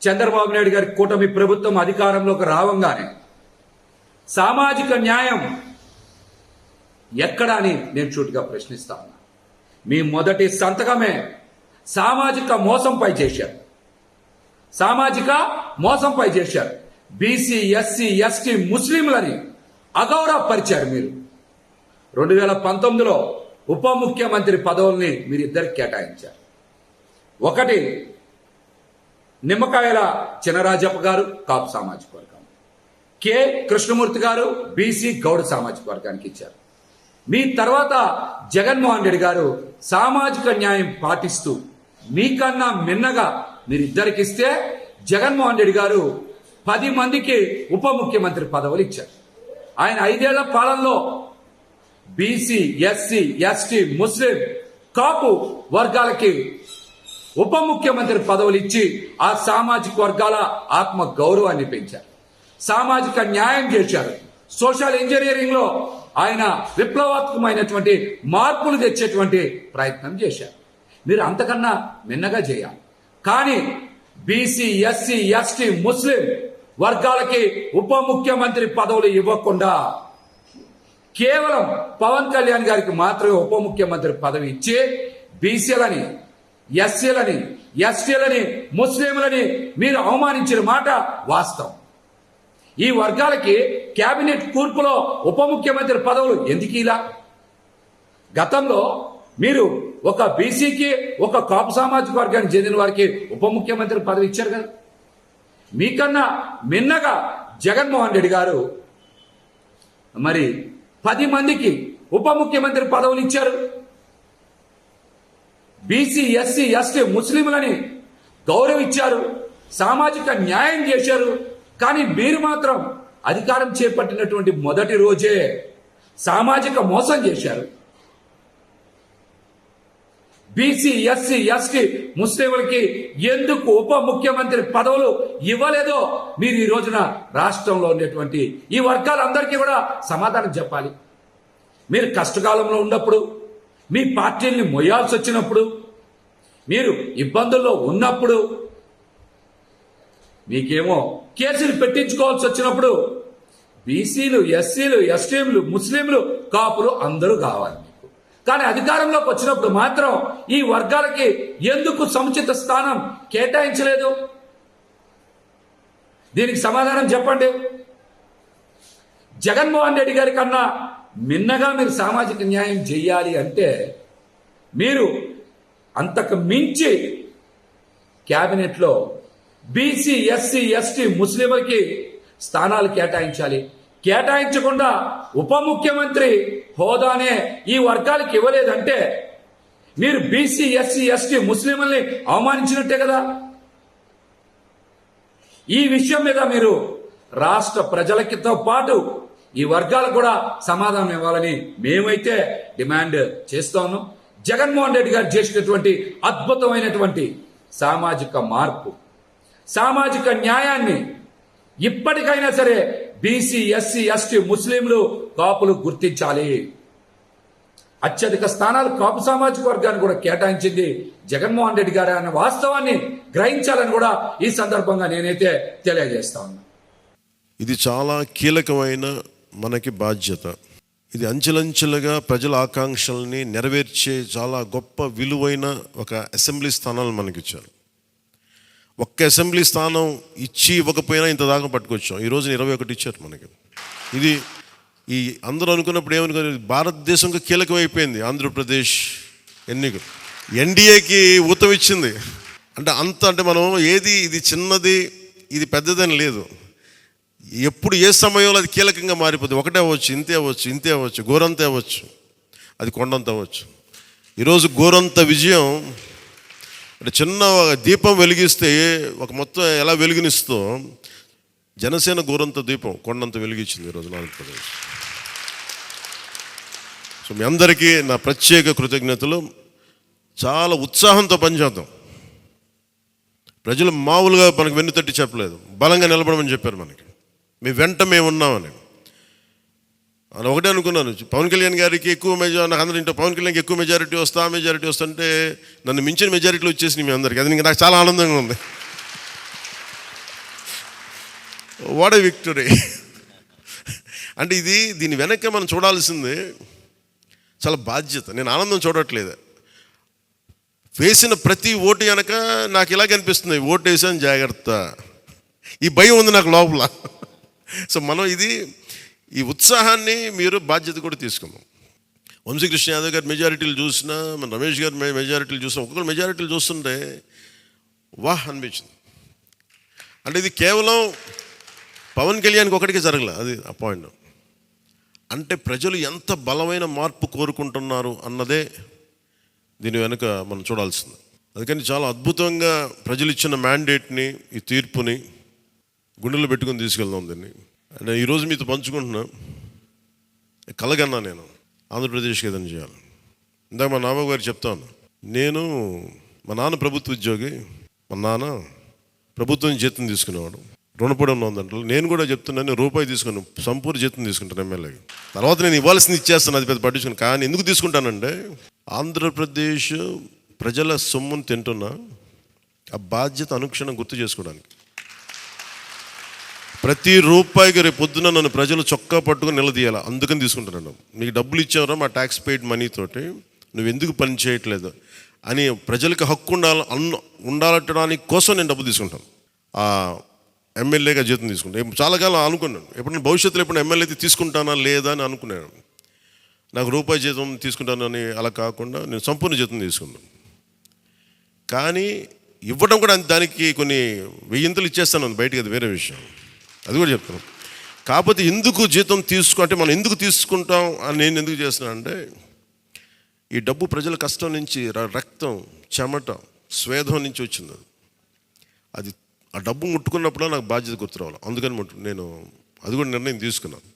చంద్రబాబు నాయుడు గారి కూటమి ప్రభుత్వం అధికారంలోకి రావంగానే సామాజిక న్యాయం ఎక్కడా అని నేను సూటిగా ప్రశ్నిస్తా ఉన్నా. మీ మొదటి సంతకమే సామాజిక మోసంపై చేశారు. సామాజిక మోసంపై చేశారు. బీసీ, ఎస్సీ, ఎస్టీ, ముస్లింలని అగౌరవపరిచారు. మీరు 2019లో ఉప ముఖ్యమంత్రి పదవుల్ని మీరిద్దరికి కేటాయించారు. ఒకటి నిమ్మకాయల చినరాజప్ప గారు కాపు సామాజిక వర్గం, కె కృష్ణమూర్తి గారు బీసీ గౌడ సామాజిక వర్గానికి ఇచ్చారు. మీ తర్వాత జగన్మోహన్ రెడ్డి గారు సామాజిక న్యాయం పాటిస్తూ మీకన్నా మిన్నగా మీరిద్దరికి ఇస్తే జగన్మోహన్ రెడ్డి గారు 10 మందికి ఉప ముఖ్యమంత్రి పదవులు ఇచ్చారు. ఆయన 5 ఏళ్ల పాలనలో బీసీ, ఎస్సీ, ఎస్టీ, ముస్లిం, కాపు వర్గాలకి ఉప ముఖ్యమంత్రి పదవులు ఇచ్చి ఆ సామాజిక వర్గాల ఆత్మ గౌరవాన్ని పెంచారు. సామాజిక న్యాయం చేశారు. సోషల్ ఇంజనీరింగ్ లో ఆయన విప్లవాత్మకమైనటువంటి మార్పులు తెచ్చేటువంటి ప్రయత్నం చేశారు. మీరు అంతకన్నా మిన్నగా చేయాలి. కానీ బీసీ, ఎస్సీ, ఎస్టీ, ముస్లిం వర్గాలకి ఉప ముఖ్యమంత్రి పదవులు ఇవ్వకుండా కేవలం పవన్ కళ్యాణ్ గారికి మాత్రమే ఉప ముఖ్యమంత్రి పదవి ఇచ్చి బీసీలని, ఎస్సీలని, ఎస్టీలని, ముస్లింలని మీరు అవమానించిన మాట వాస్తవం. ఈ వర్గాలకి కేబినెట్ కూర్పులో ఉప ముఖ్యమంత్రి పదవులు ఎందుకు ఇలా? గతంలో మీరు ఒక బీసీకి, ఒక కాపు సామాజిక వర్గానికి చెందిన వారికి ఉప ముఖ్యమంత్రి పదవి ఇచ్చారు కదా. మీకన్నా మిన్నగా జగన్మోహన్ రెడ్డి గారు మరి 10 మందికి ఉప ముఖ్యమంత్రి పదవులు ఇచ్చారు. బీసీ, ఎస్సీ, ఎస్టీ, ముస్లింలని గౌరవించారు. సామాజిక న్యాయం చేశారు. కానీ మీరు మాత్రం అధికారం చేపట్టినటువంటి మొదటి రోజే సామాజిక మోసం చేశారు. బీసీ, ఎస్సీ, ఎస్టీ, ముస్లింలకి ఎందుకు ఉప ముఖ్యమంత్రి పదవులు ఇవ్వలేదో మీరు ఈ రోజున రాష్ట్రంలో ఉండేటువంటి ఈ వర్గాలందరికీ కూడా సమాధానం చెప్పాలి. మీరు కష్టకాలంలో ఉన్నప్పుడు, మీ పార్టీల్ని మొయ్యాల్సి వచ్చినప్పుడు, మీరు ఇబ్బందుల్లో ఉన్నప్పుడు, మీకేమో కేసులు పెట్టించుకోవాల్సి వచ్చినప్పుడు బీసీలు, ఎస్సీలు, ఎస్టీలు, ముస్లింలు, కాపులు అందరూ కావాలి మీకు. కానీ అధికారంలోకి వచ్చినప్పుడు మాత్రం ఈ వర్గాలకి ఎందుకు సముచిత స్థానం కేటాయించలేదు? దీనికి సమాధానం చెప్పండి. జగన్మోహన్ రెడ్డి గారి కన్నా మిన్నగా మీరు సామాజిక న్యాయం చేయాలి అంటే మీరు అంతకు మించి క్యాబినెట్లో బీసీ, ఎస్సీ, ఎస్టీ, ముస్లింలకి స్థానాలు కేటాయించాలి. కేటాయించకుండా ఉప ముఖ్యమంత్రి హోదానే ఈ వర్గాలకు ఇవ్వలేదంటే మీరు బీసీ, ఎస్సీ, ఎస్టీ, ముస్లింలని అవమానించినట్టే కదా. ఈ విషయం మీద మీరు రాష్ట్ర ప్రజలకితో పాటు ఈ వర్గాలకు కూడా సమాధానం ఇవ్వాలని మేమైతే డిమాండ్ చేస్తాను. జగన్మోహన్ రెడ్డి గారు చేసినటువంటి అద్భుతమైనటువంటి సామాజిక మార్పు, సామాజిక న్యాయాన్ని ఇప్పటికైనా సరే బీసీ, ఎస్సీ, ఎస్టీ, ముస్లింలు, కాపులు గుర్తించాలి. అత్యధిక స్థానాలు కాపు సామాజిక వర్గాన్ని కూడా కేటాయించింది జగన్మోహన్ రెడ్డి గారు అన్న వాస్తవాన్ని గ్రహించాలని కూడా ఈ సందర్భంగా నేనైతే తెలియజేస్తా ఉన్నా. ఇది చాలా కీలకమైన మనకి బాధ్యత. ఇది అంచెలంచెలుగా ప్రజల ఆకాంక్షల్ని నెరవేర్చే చాలా గొప్ప విలువైన ఒక అసెంబ్లీ స్థానాలు మనకిచ్చారు. ఒక్క అసెంబ్లీ స్థానం ఇచ్చి ఇవ్వకపోయినా ఇంత దాకా పట్టుకొచ్చాం. ఈరోజు 21 ఇచ్చారు మనకి. ఇది ఈ అందరూ అనుకున్నప్పుడు ఏమనుకున్నారు, భారతదేశంకి కీలకమైపోయింది ఆంధ్రప్రదేశ్ ఎన్నికలు. ఎన్డీఏకి ఊతం ఇచ్చింది. అంటే మనం ఏది ఇది చిన్నది ఇది పెద్దదని లేదు. ఎప్పుడు ఏ సమయంలో అది కీలకంగా మారిపోతుంది. ఒకటే అవ్వచ్చు, ఇంతే అవ్వచ్చు, గోరంత అవ్వచ్చు, అది కొండంత అవ్వచ్చు. ఈరోజు గోరంత విజయం అంటే చిన్న దీపం వెలిగిస్తే ఒక మొత్తం ఎలా వెలుగునిస్తో జనసేన గోరంత దీపం కొండంత వెలిగించింది ఈరోజు ఆంధ్రప్రదేశ్. సో మీ అందరికీ నా ప్రత్యేక కృతజ్ఞతలు. చాలా ఉత్సాహంతో పనిచేద్దాం. ప్రజలు మామూలుగా మనకు వెన్నుతట్టి చెప్పలేదు, బలంగా నిలబడమని చెప్పారు. మనకి మీ వెంట మేము ఉన్నామని. అని ఒకటే అనుకున్నాను, పవన్ కళ్యాణ్ గారికి ఎక్కువ మెజారిటీ, నాకు అందరూ ఇంట్లో పవన్ కళ్యాణ్కి ఎక్కువ మెజారిటీ వస్తుంటే నన్ను మించిన మెజారిటీలు వచ్చేసినాయి మీ అందరికీ. అది నాకు చాలా ఆనందంగా ఉంది. What a victory. అంటే దీని వెనక మనం చూడాల్సింది చాలా బాధ్యత. నేను ఆనందం చూడట్లేదు, వేసిన ప్రతి ఓటు వెనక నాకు ఇలాగ అనిపిస్తుంది, ఓటు వేసాను జాగ్రత్త, ఈ భయం ఉంది నాకు లోపల. సో మనం ఈ ఉత్సాహాన్ని మీరు బాధ్యత కూడా తీసుకున్నాం. వంశీకృష్ణ యాదవ్ గారి మెజారిటీలు చూసినా, మన రమేష్ గారి మెజారిటీలు చూసినా, ఒక్కొక్కరు మెజారిటీలు చూస్తుంటే వాహ్ అనిపించింది. అంటే ఇది కేవలం పవన్ కళ్యాణ్కి ఒకటికి జరగలే, అది ఆ పాయింట్. అంటే ప్రజలు ఎంత బలమైన మార్పు కోరుకుంటున్నారు అన్నదే దీని వెనుక మనం చూడాల్సింది. అందుకని చాలా అద్భుతంగా ప్రజలు ఇచ్చిన మ్యాండేట్ని, ఈ తీర్పుని గుండెలు పెట్టుకుని తీసుకెళ్దాం దీన్ని. అంటే ఈరోజు మీతో పంచుకుంటున్నా, కలగన్నా నేను ఆంధ్రప్రదేశ్కి ఏదైనా చేయాలి. ఇందాక మా నాన్న గారు చెప్తాను, మా నాన్న ప్రభుత్వ ఉద్యోగి, మా నాన్న ప్రభుత్వం జీతం తీసుకునేవాడు, రుణపడి ఉన్నదంటే నేను కూడా చెప్తున్నాను, రూపాయి తీసుకున్నాను, సంపూర్ణ జీతం తీసుకుంటాను ఎమ్మెల్యేకి. తర్వాత నేను ఇవ్వాల్సింది ఇచ్చేస్తాను, అది పెద్ద పట్టించుకుని. కానీ ఎందుకు తీసుకుంటానంటే ఆంధ్రప్రదేశ్ ప్రజల సొమ్మును తింటున్నా, ఆ బాధ్యత అనుక్షణం గుర్తు చేసుకోవడానికి. ప్రతి రూపాయికి రేపు పొద్దున నన్ను ప్రజలు చొక్కా పట్టుకుని నిలదీయాలి, అందుకని తీసుకుంటున్నాను. నీకు డబ్బులు ఇచ్చావరా మా ట్యాక్స్ పెయిడ్ మనీతోటి, నువ్వు ఎందుకు పని చేయట్లేదు అని ప్రజలకు హక్కు ఉండాలట్టడానికి కోసం నేను డబ్బు తీసుకుంటాను. ఆ ఎమ్మెల్యేగా జీతం తీసుకుంటాను. చాలా కాలం అనుకున్నాను, ఎప్పుడైనా భవిష్యత్తులో ఎప్పుడైనా ఎమ్మెల్యే అయితే తీసుకుంటానా లేదా అని అనుకున్నాను. నాకు రూపాయి జీతం తీసుకుంటానని అలా కాకుండా నేను సంపూర్ణ జీతం తీసుకున్నాను. కానీ ఇవ్వడం కూడా దానికి కొన్ని వెయ్యింతలు ఇచ్చేస్తాను బయటికి, అది వేరే విషయం, అది కూడా చెప్తాను. కాకపోతే ఎందుకు జీతం అంటే మనం ఎందుకు తీసుకుంటాం అని నేను ఎందుకు చేస్తున్నాను అంటే, ఈ డబ్బు ప్రజల కష్టం నుంచి, రక్తం, చెమట, స్వేదం నుంచి వచ్చింది. అది ఆ డబ్బు ముట్టుకున్నప్పుడు నాకు బాధ్యత గుర్తు రావాలి. అందుకని నేను అది కూడా నిర్ణయం తీసుకున్నాను.